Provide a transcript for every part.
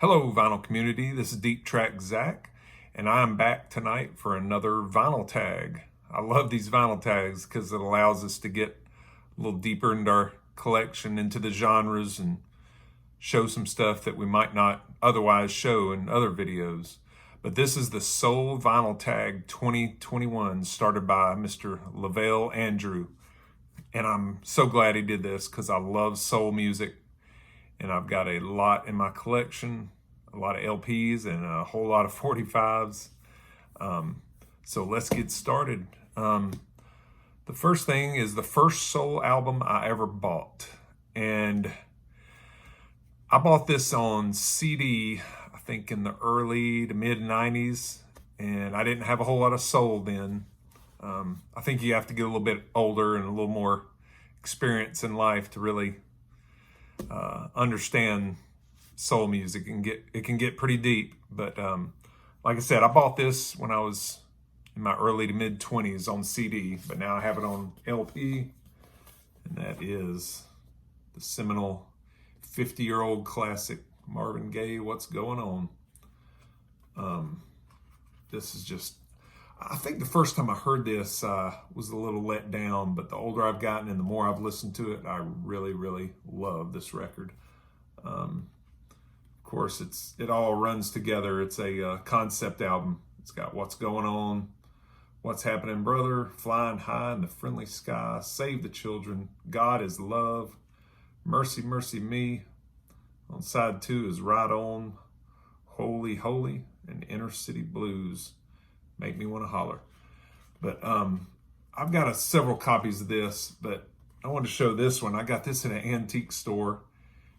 Hello, vinyl community. This is Deep Track Zach, and I'm back tonight for another vinyl tag. I love these vinyl tags because it allows us to get a little deeper into our collection, into the genres, and show some stuff that we might not otherwise show in other videos. But this is the Soul Vinyl Tag 2021, started by Mr. Lovell Andrew. And I'm so glad he did this because I love soul music. And I've got a lot in my collection, a lot of LPs and a whole lot of 45s. So let's get started. The first thing is the first soul album I ever bought. And I bought this on CD, I think in the early to mid 90s. And I didn't have a whole lot of soul then. I think you have to get a little bit older and a little more experience in life to really understand soul music, and it can get pretty deep. But like I said, I bought this when I was in my early to mid 20s on CD, but now I have it on LP, and that is the seminal 50-year-old classic Marvin Gaye, What's Going On. This is just, I think the first time I heard this was a little let down, but the older I've gotten and the more I've listened to it, I really, really love this record. Of course, it all runs together. It's a concept album. It's got What's Going On, What's Happening, Brother, Flying High in the Friendly Sky, Save the Children, God is Love, Mercy, Mercy Me. On side 2 is Right On, Holy, Holy, and Inner City Blues. Make Me Want to Holler. But I've got several copies of this, but I wanted to show this one. I got this in an antique store.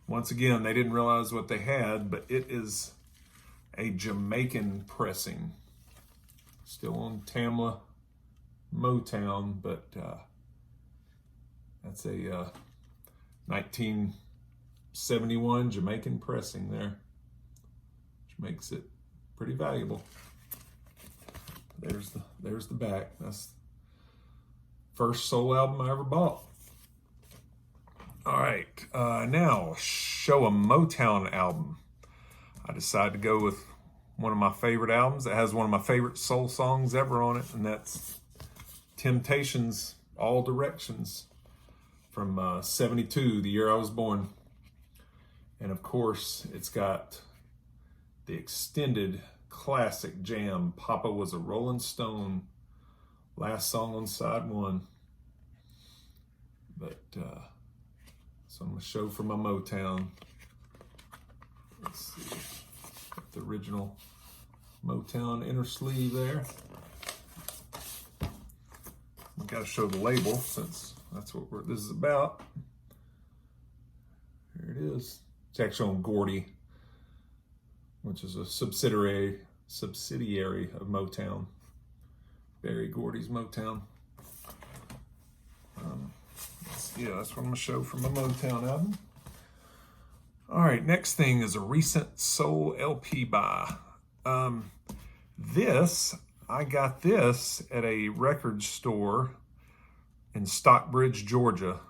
Once again, they didn't realize what they had, but it is a Jamaican pressing. Still on Tamla Motown, but that's a 1971 Jamaican pressing there, which makes it pretty valuable. There's the back. That's the first soul album I ever bought. All right, now show a Motown album. I decided to go with one of my favorite albums that has one of my favorite soul songs ever on it, and that's Temptations' All Directions from 72, the year I was born. And of course, it's got the extended classic jam, Papa Was a Rolling Stone, last song on side 1. But so I'm going to show from my Motown. Let's see, got the original Motown inner sleeve there. I've got to show the label since that's what this is about. Here it is. It's actually on Gordy, which is a subsidiary of Motown. Barry Gordy's Motown. Yeah, that's what I'm going to show from my Motown album. All right, next thing is a recent soul LP buy. I got this at a record store in Stockbridge, Georgia,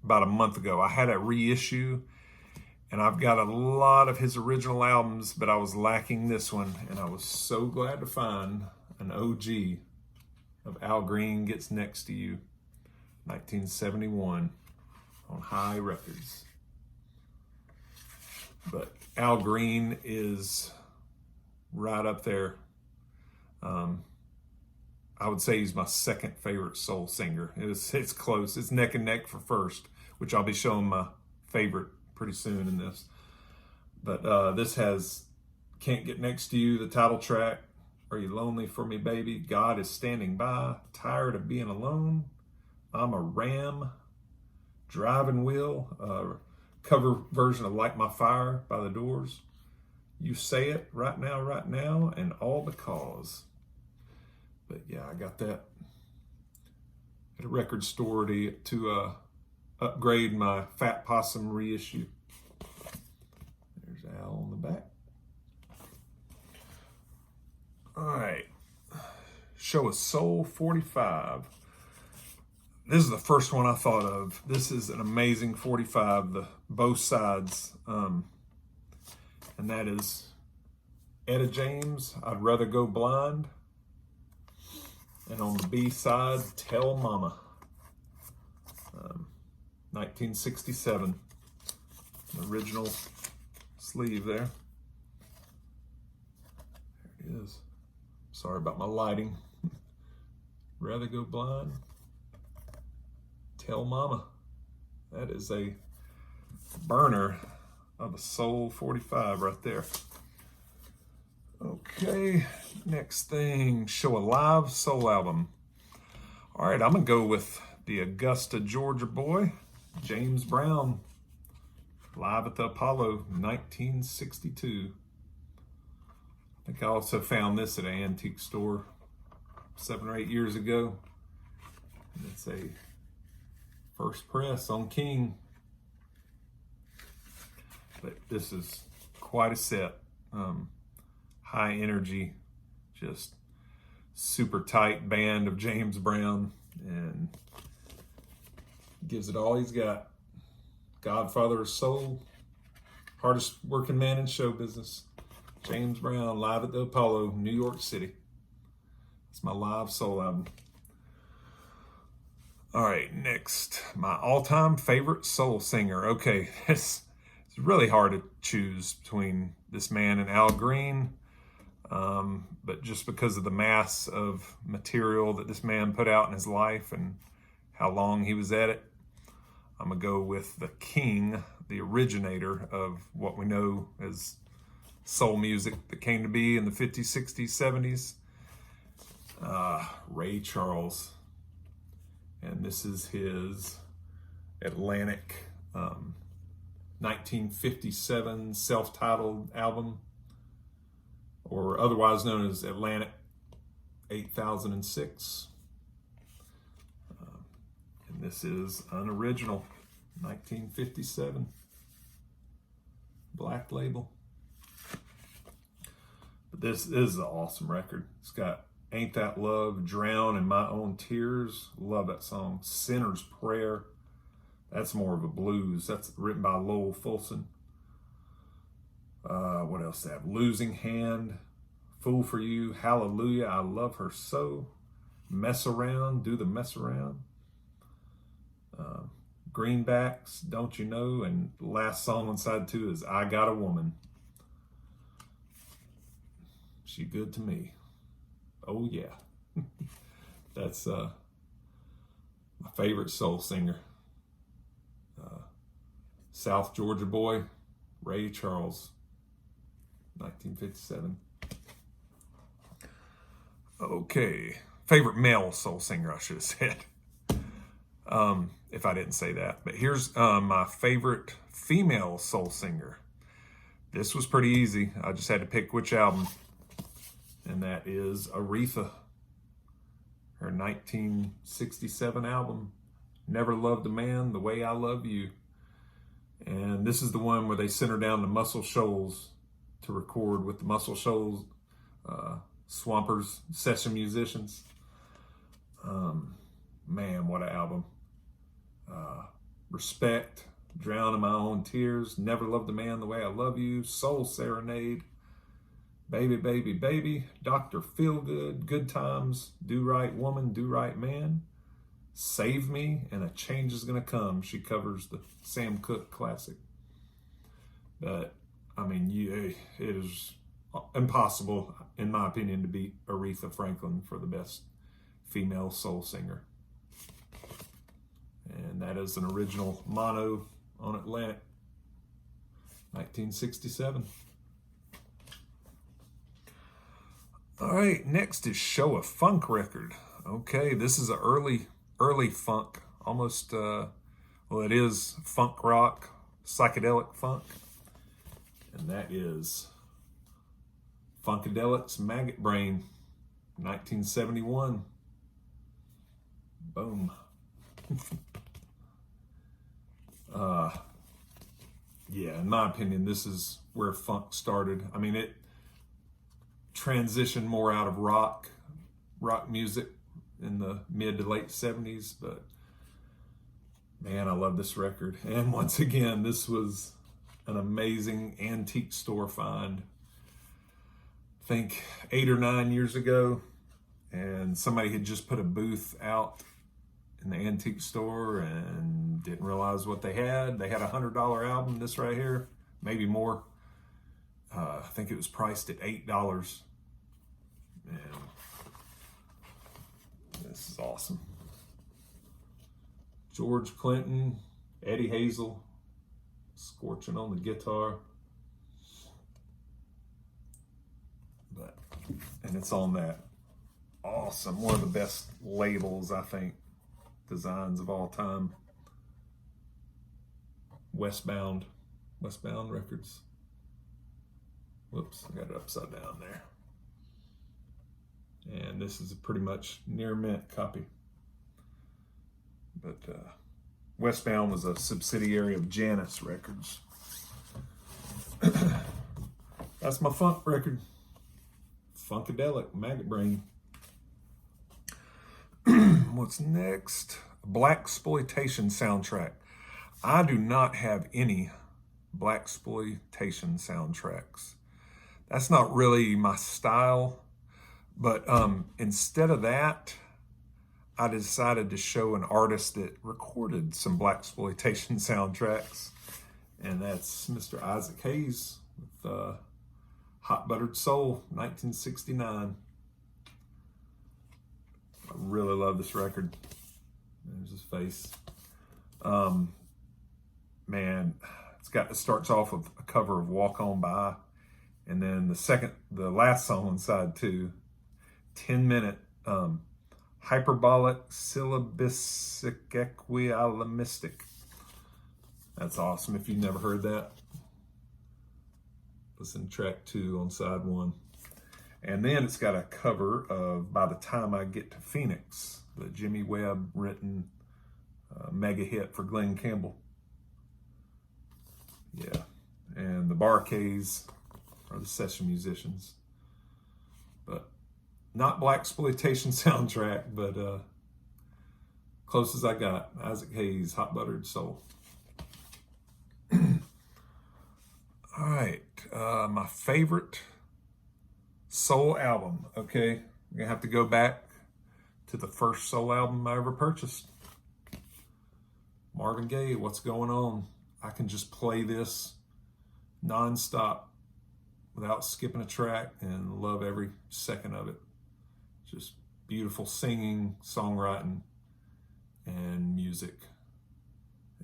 about a month ago. I had a reissue, and I've got a lot of his original albums, but I was lacking this one, and I was so glad to find an OG of Al Green Gets Next to You, 1971, on High Records. But Al Green is right up there. I would say he's my second favorite soul singer. It's close. It's neck and neck for first, which I'll be showing my favorite pretty soon in this. But this has Can't Get Next to You, the title track, Are You Lonely for Me, Baby, God Is Standing By, Tired of Being Alone, I'm a Ram, Driving Wheel, cover version of Light My Fire by The Doors, You Say It, Right Now, and All Because. But yeah, I got that at a record store to upgrade my Fat Possum reissue. There's Al on the back. All right, show a Soul 45. This is the first one I thought of. This is an amazing 45, both sides. and that is Etta James, I'd Rather Go Blind. And on the B side, Tell Mama, 1967, the original sleeve there. There it is. Sorry about my lighting. Rather Go Blind, Tell Mama. That is a burner of a Soul 45 right there. Okay, next thing, show a live soul album. All right, I'm gonna go with the Augusta, Georgia boy, James Brown, live at the Apollo, 1962. I think I also found this at an antique store 7 or 8 years ago. And it's a first press on King. But this is quite a set. High energy, just super tight band of James Brown, and gives it all he's got. Godfather of soul, hardest working man in show business. James Brown, live at the Apollo, New York City. It's my live soul album. All right, next, my all-time favorite soul singer. Okay, it's really hard to choose between this man and Al Green. But just because of the mass of material that this man put out in his life and how long he was at it, I'm gonna go with the king, the originator of what we know as soul music that came to be in the 50s, 60s, 70s, Ray Charles. And this is his Atlantic 1957 self-titled album, or otherwise known as Atlantic 8006. And this is unoriginal, 1957, Black Label. But this is an awesome record. It's got Ain't That Love, Drown in My Own Tears. Love that song. Sinner's Prayer. That's more of a blues. That's written by Lovell Fulson. What else they have? Losing Hand, Fool for You, Hallelujah, I Love Her So, Mess Around, Do the Mess Around, Greenbacks, Don't You Know, and the last song on side 2 is I Got a Woman. She good to me. Oh yeah. That's my favorite soul singer. South Georgia boy, Ray Charles, 1957. Okay, favorite male soul singer, I should have said, if I didn't say that. But here's my favorite female soul singer. This was pretty easy. I just had to pick which album, and that is Aretha. Her 1967 album, Never Loved a Man the Way I Love You. And this is the one where they sent her down to Muscle Shoals to record with the Muscle Shoals Swampers session musicians. Man, what an album. Respect, Drown in My Own Tears, Never Loved a Man the Way I Love You, Soul Serenade, Baby, Baby, Baby, Dr. Feelgood, Good Times, Do Right Woman, Do Right Man, Save Me, and A Change Is Gonna Come. She covers the Sam Cooke classic. But, I mean, it is impossible, in my opinion, to beat Aretha Franklin for the best female soul singer. And that is an original mono on Atlantic, 1967. All right, next is show a funk record. Okay, this is an early funk, almost, well, it is funk rock, psychedelic funk. And that is Funkadelic's Maggot Brain, 1971. Boom. Yeah, in my opinion, this is where funk started. I mean, it transitioned more out of rock music in the mid to late 70s, but man, I love this record. And once again, this was an amazing antique store find. I think 8 or 9 years ago, and somebody had just put a booth out in the antique store and didn't realize what they had. They had $100 album, this right here, maybe more. I think it was priced at $8. And this is awesome. George Clinton, Eddie Hazel, scorching on the guitar. And it's on that awesome, one of the best labels, I think, designs of all time. Westbound Records. Whoops, I got it upside down there. And this is a pretty much near mint copy. But Westbound was a subsidiary of Janus Records. That's my funk record. Funkadelic, Maggot Brain. What's next? Blaxploitation soundtrack. I do not have any Blaxploitation soundtracks. That's not really my style. But instead of that, I decided to show an artist that recorded some Blaxploitation soundtracks. And that's Mr. Isaac Hayes with Hot Buttered Soul, 1969. I really love this record. There's his face. Man, it starts off with a cover of Walk On By. And then the last song on side 2, 10-minute hyperbolic syllabistic equialimistic. That's awesome. If you've never heard that, listen to track 2 on side 1. And then it's got a cover of By the Time I Get to Phoenix, the Jimmy Webb written mega hit for Glenn Campbell. Yeah. And the Bar-Kays are the session musicians. But not Blaxploitation soundtrack, but close as I got. Isaac Hayes, Hot Buttered Soul. All right, my favorite soul album. Okay, I'm gonna have to go back to the first soul album I ever purchased. Marvin Gaye, What's Going On? I can just play this nonstop without skipping a track and love every second of it. Just beautiful singing, songwriting, and music.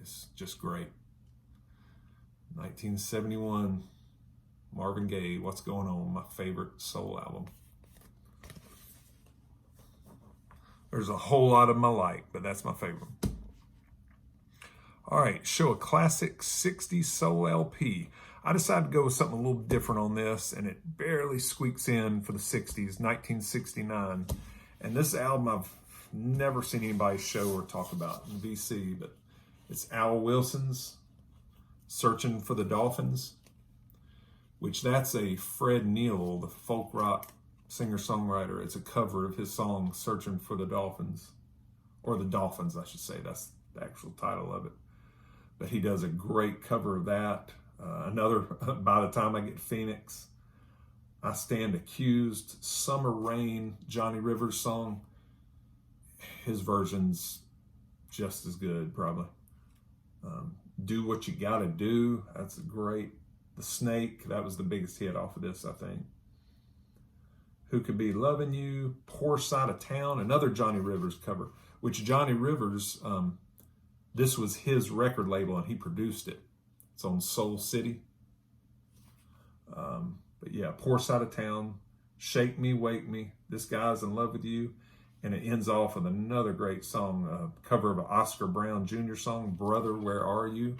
It's just great. 1971, Marvin Gaye, What's Going On? My favorite soul album. There's a whole lot of them I like, but that's my favorite. All right, show a classic 60s soul LP. I decided to go with something a little different on this, and it barely squeaks in for the 60s, 1969. And this album I've never seen anybody show or talk about in VC, but it's Al Wilson's Searching for the Dolphins, which that's a Fred Neil, the folk rock singer-songwriter. It's a cover of his song, Searching for the Dolphins, or the Dolphins, I should say. That's the actual title of it. But he does a great cover of that. Another, By the Time I Get Phoenix, I Stand Accused, Summer Rain, Johnny Rivers song. His version's just as good, probably. Do What You Gotta Do, that's great. The Snake, that was the biggest hit off of this, I think. Who Could Be Loving You, Poor Side of Town, another Johnny Rivers cover, which Johnny Rivers, this was his record label and he produced it. It's on Soul City. But yeah, Poor Side of Town, Shake Me, Wake Me, This Guy's in Love with You. And it ends off with another great song, cover of an Oscar Brown Jr. song, Brother, Where Are You?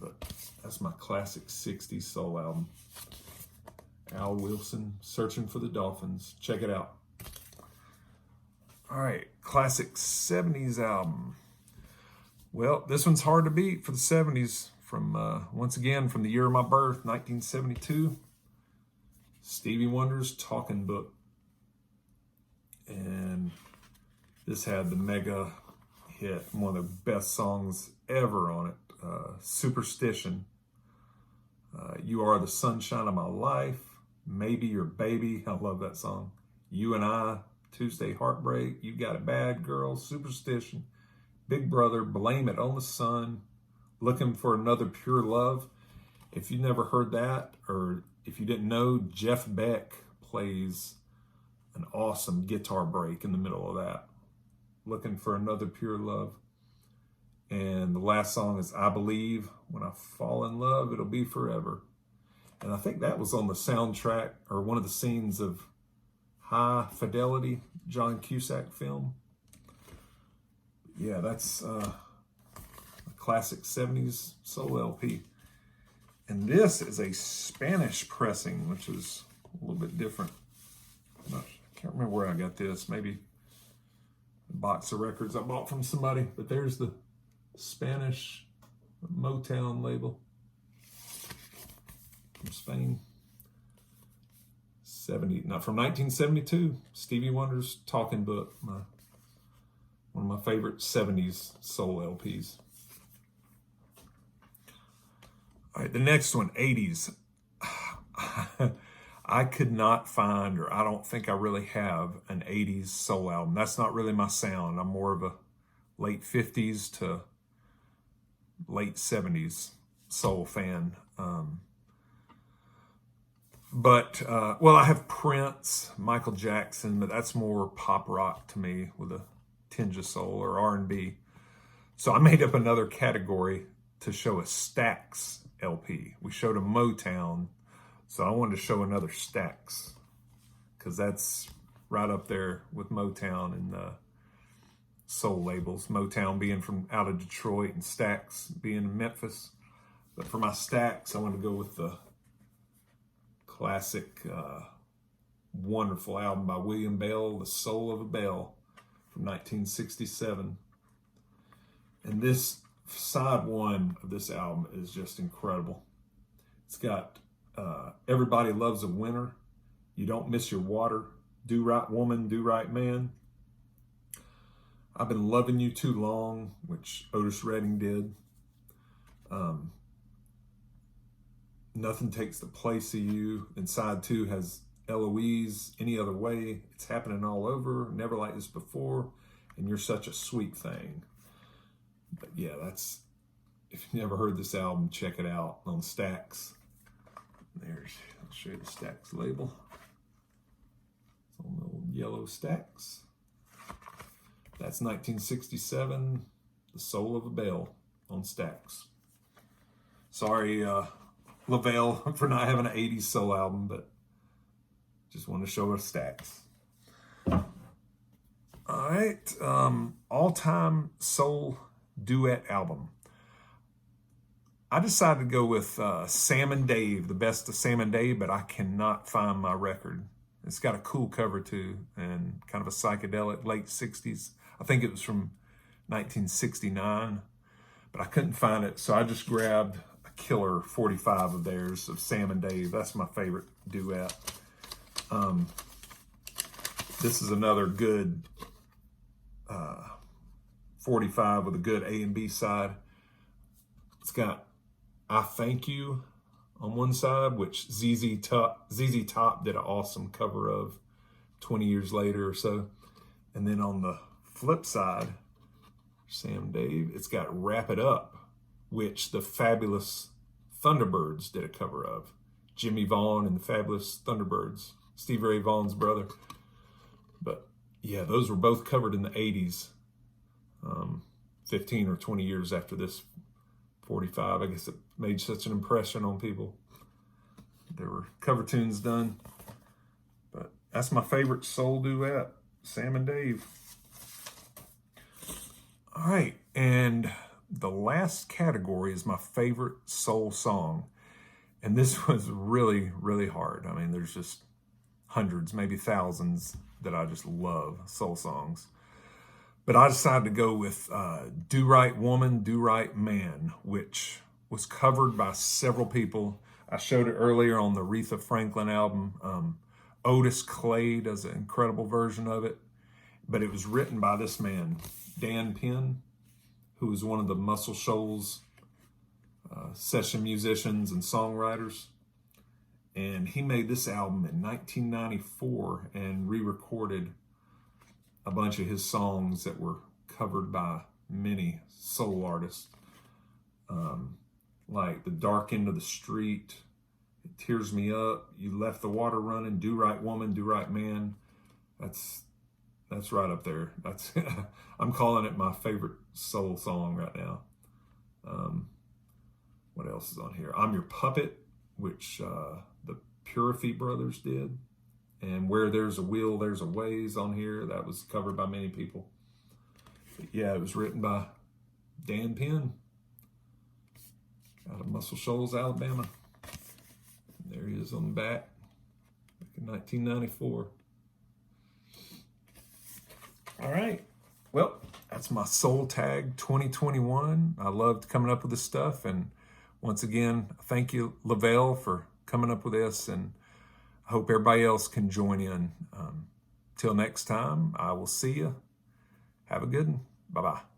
But that's my classic 60s soul album. Al Wilson, Searching for the Dolphins. Check it out. All right, classic 70s album. Well, this one's hard to beat for the 70s. From once again, from the year of my birth, 1972. Stevie Wonder's Talking Book. And this had the mega hit, one of the best songs ever on it. Superstition. You Are the Sunshine of My Life. Maybe Your Baby. I love that song. You and I. Tuesday Heartbreak. You Got It Bad, Girl. Superstition. Big Brother. Blame It on the Sun. Looking for Another Pure Love. If you never heard that, or if you didn't know, Jeff Beck plays an awesome guitar break in the middle of that. Looking for Another Pure Love. And the last song is I Believe. When I Fall in Love, It'll Be Forever. And I think that was on the soundtrack or one of the scenes of High Fidelity, John Cusack film. Yeah, that's a classic 70s soul LP. And this is a Spanish pressing, which is a little bit different. I can't remember where I got this. Maybe a box of records I bought from somebody. But there's the Spanish Motown label from Spain. From 1972. Stevie Wonder's Talking Book. One of my favorite 70s soul LPs. All right, the next one, 80s. I could not find, or I don't think I really have, an 80s soul album. That's not really my sound. I'm more of a late 50s to late 70s soul fan. I have Prince, Michael Jackson, but that's more pop rock to me with a tinge of soul, or R&B. So I made up another category to show a Stax LP. We showed a Motown, so I wanted to show another Stax because that's right up there with Motown and soul labels. Motown being from out of Detroit and Stax being in Memphis. But for my Stax, I want to go with the classic, wonderful album by William Bell, The Soul of a Bell from 1967. And this side one of this album is just incredible. It's got Everybody Loves a Winner, You Don't Miss Your Water, Do Right Woman, Do Right Man, I've Been Loving You Too Long, which Otis Redding did. Nothing Takes the Place of You. And side two has Eloise, Any Other Way, It's Happening All Over, Never Like This Before, and You're Such a Sweet Thing. But yeah, that's, if you've never heard this album, check it out on Stax. I'll show you the Stax label. It's on the old yellow Stax. That's 1967, The Soul of a Bell on Stax. Sorry, Lovell, for not having an 80s soul album, but just want to show a Stax. All right, all-time soul duet album. I decided to go with Sam and Dave, the best of Sam and Dave, but I cannot find my record. It's got a cool cover too, and kind of a psychedelic late 60s. I think it was from 1969, but I couldn't find it, so I just grabbed a killer 45 of theirs of Sam and Dave. That's my favorite duet. This is another good 45 with a good A and B side. It's got I Thank You on one side, which ZZ Top did an awesome cover of 20 years later or so. And then on the flip side, Sam Dave, it's got Wrap It Up, which the Fabulous Thunderbirds did a cover of. Jimmy Vaughn and the Fabulous Thunderbirds, Stevie Ray Vaughan's brother. But yeah, those were both covered in the 80s, 15 or 20 years after this 45. I guess it made such an impression on people. There were cover tunes done. But that's my favorite soul duet, Sam and Dave. All right, and the last category is my favorite soul song. And this was really, really hard. I mean, there's just hundreds, maybe thousands that I just love, soul songs. But I decided to go with Do Right Woman, Do Right Man, which was covered by several people. I showed it earlier on the Aretha Franklin album. Otis Clay does an incredible version of it. But it was written by this man, Dan Penn, who was one of the Muscle Shoals session musicians and songwriters. And he made this album in 1994 and re-recorded a bunch of his songs that were covered by many soul artists, like The Dark End of the Street, It Tears Me Up, You Left the Water Running, Do Right Woman, Do Right Man. That's right up there. That's I'm calling it my favorite soul song right now. What else is on here? I'm Your Puppet, which the Purify Brothers did. And Where There's a Will, There's a Ways on here. That was covered by many people. But yeah, it was written by Dan Penn out of Muscle Shoals, Alabama. There he is on the back in 1994. All right. Well, that's my Soul Tag 2021. I loved coming up with this stuff. And once again, thank you, Lovell, for coming up with this. And I hope everybody else can join in. Till next time, I will see you. Have a good one. Bye-bye.